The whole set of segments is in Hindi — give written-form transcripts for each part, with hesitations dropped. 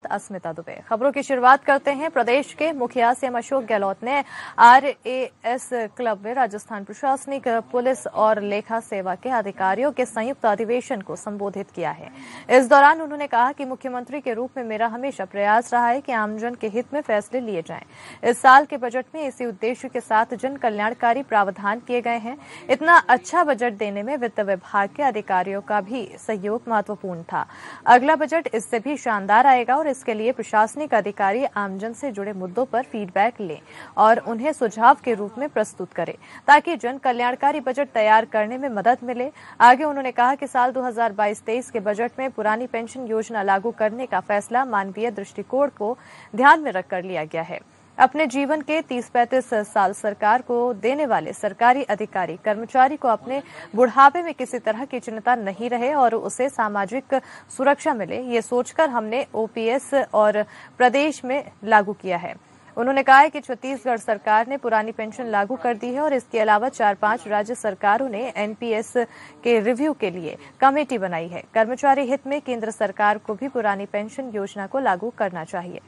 अस्मिता दुबे। खबरों की शुरुआत करते हैं। प्रदेश के मुखिया सीएम अशोक गहलोत ने आरएएस क्लब में राजस्थान प्रशासनिक, पुलिस और लेखा सेवा के अधिकारियों के संयुक्त अधिवेशन को संबोधित किया है। इस दौरान उन्होंने कहा कि मुख्यमंत्री के रूप में मेरा हमेशा प्रयास रहा है कि आमजन के हित में फैसले लिए जाएं। इस साल के बजट में इसी उद्देश्य के साथ जन कल्याणकारी प्रावधान किए गए हैं। इतना अच्छा बजट देने में वित्त विभाग के अधिकारियों का भी सहयोग महत्वपूर्ण था। अगला बजट इससे भी शानदार आएगा और इसके लिए प्रशासनिक अधिकारी आमजन से जुड़े मुद्दों पर फीडबैक लें और उन्हें सुझाव के रूप में प्रस्तुत करें ताकि जन कल्याणकारी बजट तैयार करने में मदद मिले। आगे उन्होंने कहा कि साल 2022-23 के बजट में पुरानी पेंशन योजना लागू करने का फैसला मानवीय दृष्टिकोण को ध्यान में रखकर लिया गया है। अपने जीवन के 30-35 साल सरकार को देने वाले सरकारी अधिकारी कर्मचारी को अपने बुढ़ापे में किसी तरह की चिंता नहीं रहे और उसे सामाजिक सुरक्षा मिले, ये सोचकर हमने ओपीएस और प्रदेश में लागू किया है। उन्होंने कहा है कि छत्तीसगढ़ सरकार ने पुरानी पेंशन लागू कर दी है और इसके अलावा 4-5 राज्य सरकारों ने एनपीएस के रिव्यू के लिए कमेटी बनाई है। कर्मचारी हित में केंद्र सरकार को भी पुरानी पेंशन योजना को लागू करना चाहिए।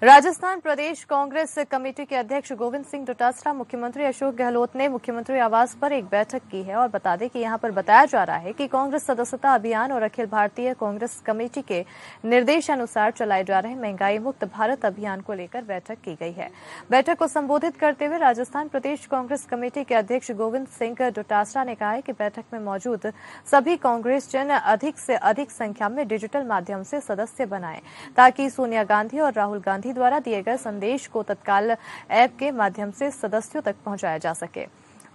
राजस्थान प्रदेश कांग्रेस कमेटी के अध्यक्ष गोविंद सिंह डोटासरा मुख्यमंत्री अशोक गहलोत ने मुख्यमंत्री आवास पर एक बैठक की है और बता दें कि यहां पर बताया जा रहा है कि कांग्रेस सदस्यता अभियान और अखिल भारतीय कांग्रेस कमेटी के निर्देशानुसार चलाए जा रहे महंगाई मुक्त भारत अभियान को लेकर बैठक की गई है। बैठक को संबोधित करते हुए राजस्थान प्रदेश कांग्रेस कमेटी के अध्यक्ष गोविंद सिंह डोटासरा ने कहा है कि बैठक में मौजूद सभी कांग्रेस जन अधिक से अधिक संख्या में डिजिटल माध्यम से सदस्य बनाएं ताकि सोनिया गांधी और राहुल गांधी द्वारा दिए गए संदेश को तत्काल ऐप के माध्यम से सदस्यों तक पहुंचाया जा सके।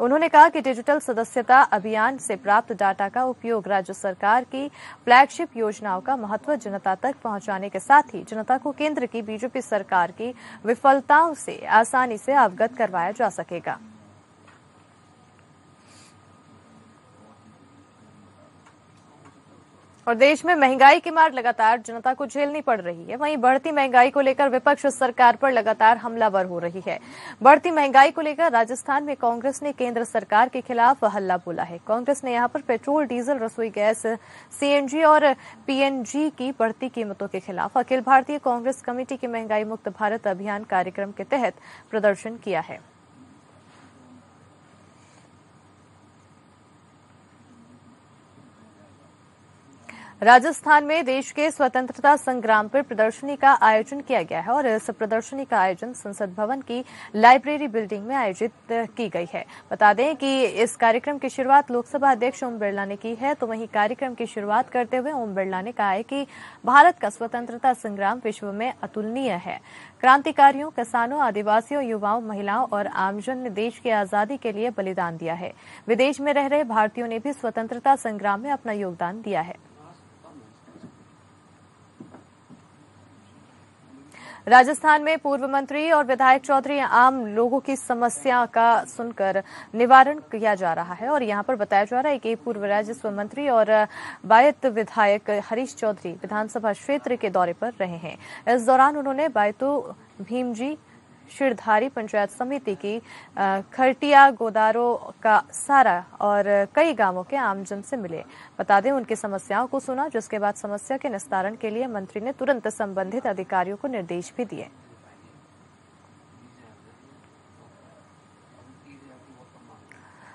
उन्होंने कहा कि डिजिटल सदस्यता अभियान से प्राप्त डाटा का उपयोग राज्य सरकार की फ्लैगशिप योजनाओं का महत्व जनता तक पहुंचाने के साथ ही जनता को केंद्र की बीजेपी सरकार की विफलताओं से आसानी से अवगत करवाया जा सकेगा। और देश में महंगाई की मार लगातार जनता को झेलनी पड़ रही है। वहीं बढ़ती महंगाई को लेकर विपक्ष सरकार पर लगातार हमलावर हो रही है। बढ़ती महंगाई को लेकर राजस्थान में कांग्रेस ने केंद्र सरकार के खिलाफ हल्ला बोला है। कांग्रेस ने यहां पर पेट्रोल, डीजल, रसोई गैस, सीएनजी और पीएनजी की बढ़ती कीमतों के खिलाफ अखिल भारतीय कांग्रेस कमेटी के महंगाई मुक्त भारत अभियान कार्यक्रम के तहत प्रदर्शन किया है। राजस्थान में देश के स्वतंत्रता संग्राम पर प्रदर्शनी का आयोजन किया गया है और इस प्रदर्शनी का आयोजन संसद भवन की लाइब्रेरी बिल्डिंग में आयोजित की गई है। बता दें कि इस कार्यक्रम की शुरुआत लोकसभा अध्यक्ष ओम बिरला ने की है। तो वहीं कार्यक्रम की शुरुआत करते हुए ओम बिरला ने कहा है कि भारत का स्वतंत्रता संग्राम विश्व में अतुलनीय है। क्रांतिकारियों, किसानों, आदिवासियों, युवाओं, महिलाओं और आमजन ने देश की आजादी के लिए बलिदान दिया है। विदेश में रह रहे भारतीयों ने भी स्वतंत्रता संग्राम में अपना योगदान दिया है। राजस्थान में पूर्व मंत्री और विधायक चौधरी आम लोगों की समस्या का सुनकर निवारण किया जा रहा है और यहां पर बताया जा रहा है कि पूर्व राजस्व मंत्री और बायत विधायक हरीश चौधरी विधानसभा क्षेत्र के दौरे पर रहे हैं। इस दौरान उन्होंने बायतू, भीमजी, शिरधारी पंचायत समिति की खरटिया, गोदारो का सारा और कई गांवों के आमजन से मिले। बता दें उनकी समस्याओं को सुना, जिसके बाद समस्या के निस्तारण के लिए मंत्री ने तुरंत संबंधित अधिकारियों को निर्देश भी दिए।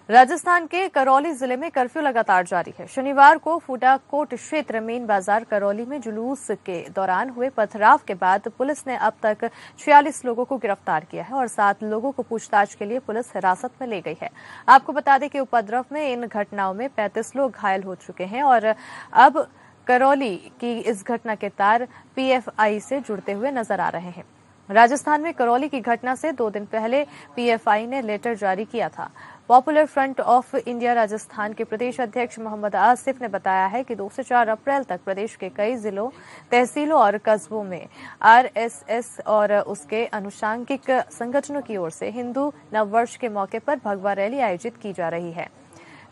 राजस्थान के करौली जिले में कर्फ्यू लगातार जारी है। शनिवार को फूटाकोट क्षेत्र मेन बाजार करौली में जुलूस के दौरान हुए पथराव के बाद पुलिस ने अब तक 46 लोगों को गिरफ्तार किया है और 7 लोगों को पूछताछ के लिए पुलिस हिरासत में ले गई है। आपको बता दें कि उपद्रव में इन घटनाओं में 35 लोग घायल हो चुके हैं और अब करौली की इस घटना के तार पीएफआई से जुड़ते हुए नजर आ रहे हैं। राजस्थान में करौली की घटना से 2 दिन पहले पीएफआई ने लेटर जारी किया था। Popular front of India Rajasthan के प्रदेश अध्यक्ष मोहम्मद आसिफ ने बताया है कि 2 से 4 अप्रैल तक प्रदेश के कई जिलों, तहसीलों और कस्बों में आरएसएस और उसके अनुषांगिक संगठनों की ओर से हिंदू नववर्ष के मौके पर भगवा रैली आयोजित की जा रही है।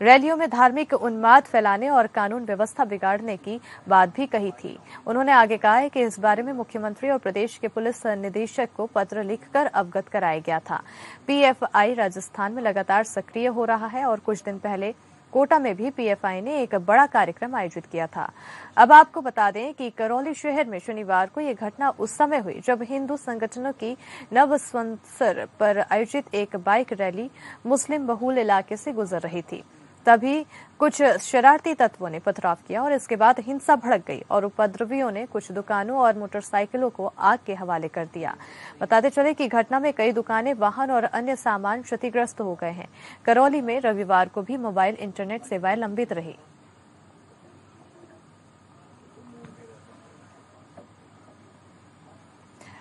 रैलियों में धार्मिक उन्माद फैलाने और कानून व्यवस्था बिगाड़ने की बात भी कही थी। उन्होंने आगे कहा है कि इस बारे में मुख्यमंत्री और प्रदेश के पुलिस निदेशक को पत्र लिखकर अवगत कराया गया था। पीएफआई राजस्थान में लगातार सक्रिय हो रहा है और कुछ दिन पहले कोटा में भी पीएफआई ने एक बड़ा कार्यक्रम आयोजित किया था। अब आपको बता दें कि करौली शहर में शनिवार को ये घटना उस समय हुई जब हिंदू संगठनों की नव संवत्सर पर आयोजित एक बाइक रैली मुस्लिम बहुल इलाके से गुजर रही थी। तभी कुछ शरारती तत्वों ने पथराव किया और इसके बाद हिंसा भड़क गई और उपद्रवियों ने कुछ दुकानों और मोटरसाइकिलों को आग के हवाले कर दिया। बताते चले कि घटना में कई दुकानें, वाहन और अन्य सामान क्षतिग्रस्त हो गए हैं। करौली में रविवार को भी मोबाइल इंटरनेट सेवाएं लंबित रही।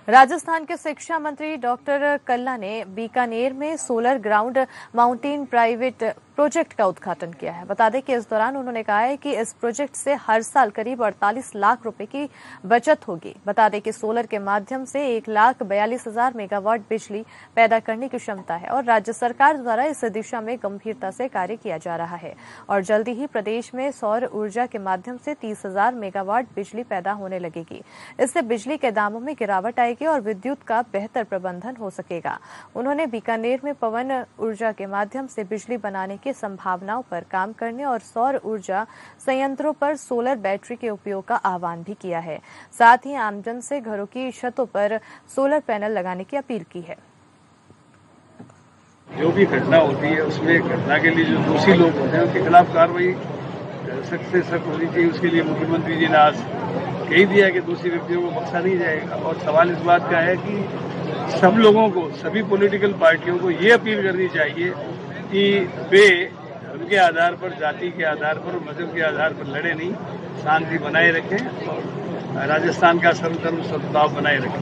राजस्थान के शिक्षा मंत्री डॉक्टर कल्ला ने बीकानेर में solar ground mountain private project का उद्घाटन किया है। बता दें कि इस दौरान उन्होंने कहा है कि इस प्रोजेक्ट से हर साल करीब 48 लाख रुपए की बचत होगी। बता दें कि सोलर के माध्यम से 1,42,000 मेगावाट बिजली पैदा करने की क्षमता है और राज्य सरकार द्वारा इस दिशा में गंभीरता से कार्य किया जा रहा है और जल्दी ही प्रदेश में सौर ऊर्जा के माध्यम से 30,000 मेगावाट बिजली पैदा होने लगेगी। इससे बिजली के दामों में गिरावट आएगी और विद्युत का बेहतर प्रबंधन हो सकेगा। उन्होंने बीकानेर में पवन ऊर्जा के माध्यम से बिजली बनाने की संभावनाओं पर काम करने और सौर ऊर्जा संयंत्रों पर सोलर बैटरी के उपयोग का आह्वान भी किया है। साथ ही आमजन से घरों की छतों पर सोलर पैनल लगाने की अपील की है। जो भी घटना होती है उसमें घटना के लिए जो दोषी लोग होते हैं उनके खिलाफ कार्रवाई सख्त से सख्त होनी चाहिए। उसके लिए मुख्यमंत्री जी ने आज कह दिया कि दोषी व्यक्तियों को बख्शा नहीं जाएगा। और सवाल इस बात का है कि सब लोगों को, सभी पॉलिटिकल पार्टियों को ये अपील करनी चाहिए कि वे धर्म के आधार पर, जाति के आधार पर और मजहब के आधार पर लड़े नहीं, शांति बनाए रखें और राजस्थान का सर्वधर्म सद्भाव बनाए रखें।